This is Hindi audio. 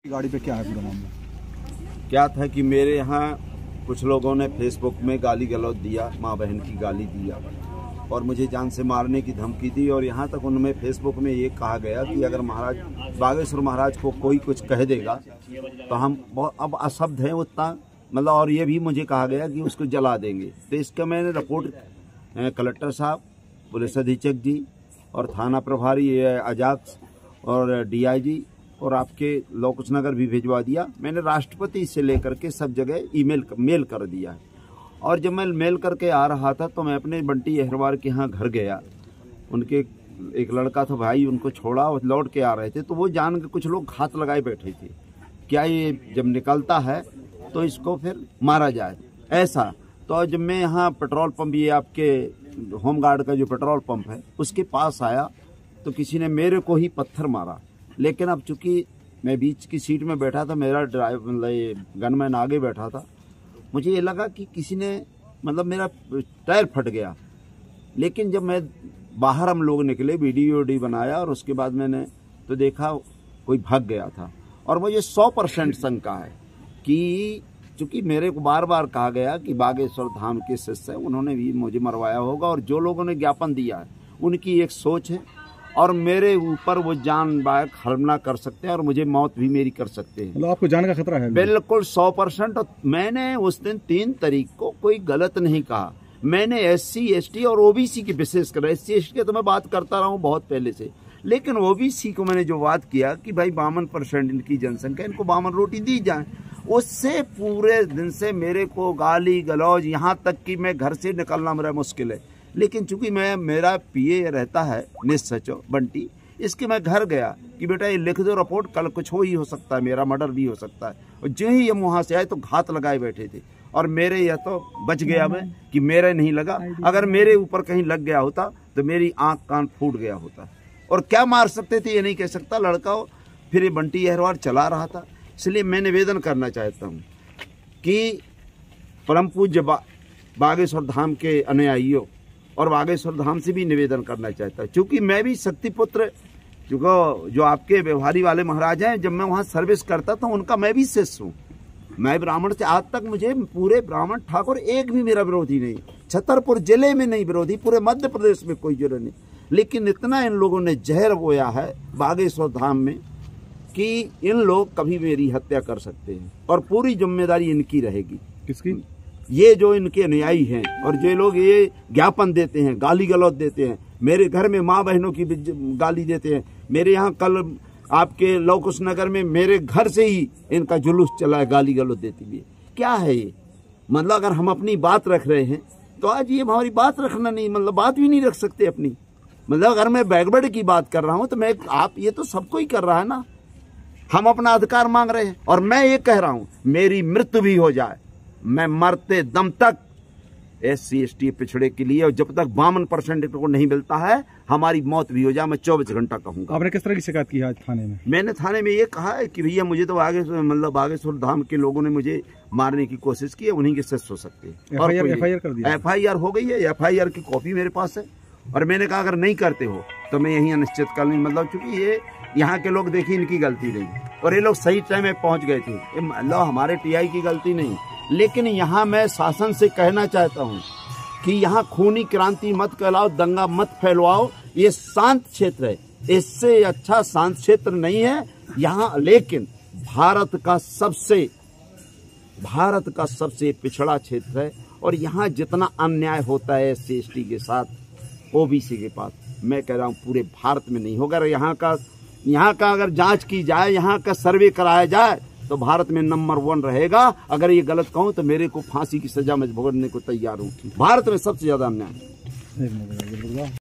गाड़ी पे क्या है पूरा मामला? क्या था कि मेरे यहाँ कुछ लोगों ने फेसबुक में गाली गलौज दिया, माँ बहन की गाली दिया और मुझे जान से मारने की धमकी दी। और यहाँ तक उनमें फेसबुक में ये कहा गया कि अगर महाराज बागेश्वर महाराज को कोई कुछ कह देगा तो हम बहुत अब अशब्द हैं उतना, मतलब। और ये भी मुझे कहा गया कि उसको जला देंगे। तो इसका मैंने रिपोर्ट कलेक्टर साहब, पुलिस अधीक्षक जी और थाना प्रभारी अजाक्स और डीआईजी और आपके लोकुश नगर भी भिजवा दिया। मैंने राष्ट्रपति से लेकर के सब जगह मेल कर दिया है। और जब मैं मेल करके आ रहा था तो मैं अपने बंटी अहरवार के यहाँ घर गया। उनके एक लड़का था भाई, उनको छोड़ा और लौट के आ रहे थे तो वो जान के कुछ लोग हाथ लगाए बैठे थे, क्या ये जब निकलता है तो इसको फिर मारा जाए ऐसा। तो जब मैं यहाँ पेट्रोल पंप, ये आपके होमगार्ड का जो पेट्रोल पंप है उसके पास आया तो किसी ने मेरे को ही पत्थर मारा। लेकिन अब चूंकि मैं बीच की सीट में बैठा था, मेरा ड्राइवर मतलब गनमैन आगे बैठा था, मुझे ये लगा कि किसी ने मतलब मेरा टायर फट गया। लेकिन जब मैं बाहर हम लोग निकले, वीडियो बनाया और उसके बाद मैंने तो देखा कोई भाग गया था। और मुझे 100% शंका है कि चूंकि मेरे को बार बार कहा गया कि बागेश्वर धाम के शिष्य है, उन्होंने भी मुझे मरवाया होगा। और जो लोगों ने ज्ञापन दिया है उनकी एक सोच है और मेरे ऊपर वो जान बायक हमला कर सकते हैं और मुझे मौत भी मेरी कर सकते हैं। मतलब आपको जान का खतरा है? बिल्कुल 100%। मैंने उस दिन 3 तारीख को कोई गलत नहीं कहा। मैंने SC ST और OBC की विशेष कर, SC ST की तो मैं बात करता रहा हूँ बहुत पहले से, लेकिन OBC को मैंने जो बात किया कि भाई 52% इनकी जनसंख्या, इनको 52 रोटी दी जाए, उससे पूरे दिन से मेरे को गाली गलौज, यहाँ तक कि मैं घर से निकलना मेरा मुश्किल है। लेकिन चूंकि मेरा PA रहता है निश्चय बंटी, इसके मैं घर गया कि बेटा ये लिख दो रिपोर्ट, कल कुछ हो ही हो सकता है, मेरा मर्डर भी हो सकता है। और जो ही हम वहाँ से आए तो घात लगाए बैठे थे और मेरे यह तो बच गया मैं कि मेरे नहीं लगा। अगर मेरे ऊपर कहीं लग गया होता तो मेरी आंख कान फूट गया होता। और क्या मार सकते थे ये नहीं कह सकता, लड़का हो। फिर ये बंटी अहरवार चला रहा था। इसलिए मैं निवेदन करना चाहता हूँ कि परम पूज्य बागेश्वर धाम के अनुयायियों और बागेश्वर धाम से भी निवेदन करना चाहता हूँ, क्योंकि मैं भी शक्तिपुत्र जो आपके व्यवहारी वाले महाराज हैं, जब मैं वहाँ सर्विस करता था उनका मैं भी शिष्य हूँ। मैं ब्राह्मण से आज तक मुझे पूरे ब्राह्मण ठाकुर एक भी मेरा विरोधी नहीं, छतरपुर जिले में नहीं विरोधी, पूरे मध्य प्रदेश में कोई जरूर नहीं। लेकिन इतना इन लोगों ने जहर बोया है बागेश्वर धाम में कि इन लोग कभी मेरी हत्या कर सकते हैं और पूरी जिम्मेदारी इनकी रहेगी। किसकी? ये जो इनके अनुयायी हैं और जो लोग ये ज्ञापन देते हैं, गाली गलौज देते हैं, मेरे घर में माँ बहनों की गाली देते हैं। मेरे यहाँ कल आपके लोकुश नगर में मेरे घर से ही इनका जुलूस चला है गाली गलौज देती हुई। क्या है ये? मतलब अगर हम अपनी बात रख रहे हैं तो आज ये हमारी बात रखना नहीं, मतलब बात भी नहीं रख सकते अपनी। मतलब अगर मैं बैकवर्ड की बात कर रहा हूँ तो मैं, आप ये तो सबको ही कर रहा है ना। हम अपना अधिकार मांग रहे हैं और मैं ये कह रहा हूँ मेरी मृत्यु भी हो जाए, मैं मरते दम तक SC ST पिछड़े के लिए, और जब तक 52% को नहीं मिलता है हमारी मौत भी हो जाए, मैं 24 घंटा कहूँगा। आपने किस तरह की शिकायत की आज थाने में? मैंने थाने में ये कहा है कि भैया मुझे तो आगे मतलब बागेश्वर धाम के लोगों ने मुझे मारने की कोशिश की है, उन्हीं के शिष्य हो सकते हैं। FIR कर दिया? FIR हो गई है, FIR की कॉपी मेरे पास है। और मैंने कहा अगर नहीं करते हो तो मैं यही अनिश्चितकालीन, मतलब चूंकि ये यहाँ के लोग देखिए इनकी गलती नहीं और ये लोग सही टाइम में पहुंच गए थे, मतलब हमारे TI की गलती नहीं। लेकिन यहाँ मैं शासन से कहना चाहता हूँ कि यहाँ खूनी क्रांति मत कहलाओ, दंगा मत फैलवाओ। ये शांत क्षेत्र है, इससे अच्छा शांत क्षेत्र नहीं है यहाँ। लेकिन भारत का सबसे पिछड़ा क्षेत्र है और यहाँ जितना अन्याय होता है SC ST के साथ, OBC के पास, मैं कह रहा हूँ पूरे भारत में नहीं होगा। यहाँ का अगर जांच की जाए, यहाँ का सर्वे कराया जाए तो भारत में नंबर 1 रहेगा। अगर ये गलत कहूँ तो मेरे को फांसी की सजा में भुगतने को तैयार हूँ। भारत में सबसे ज्यादा अन्याय है।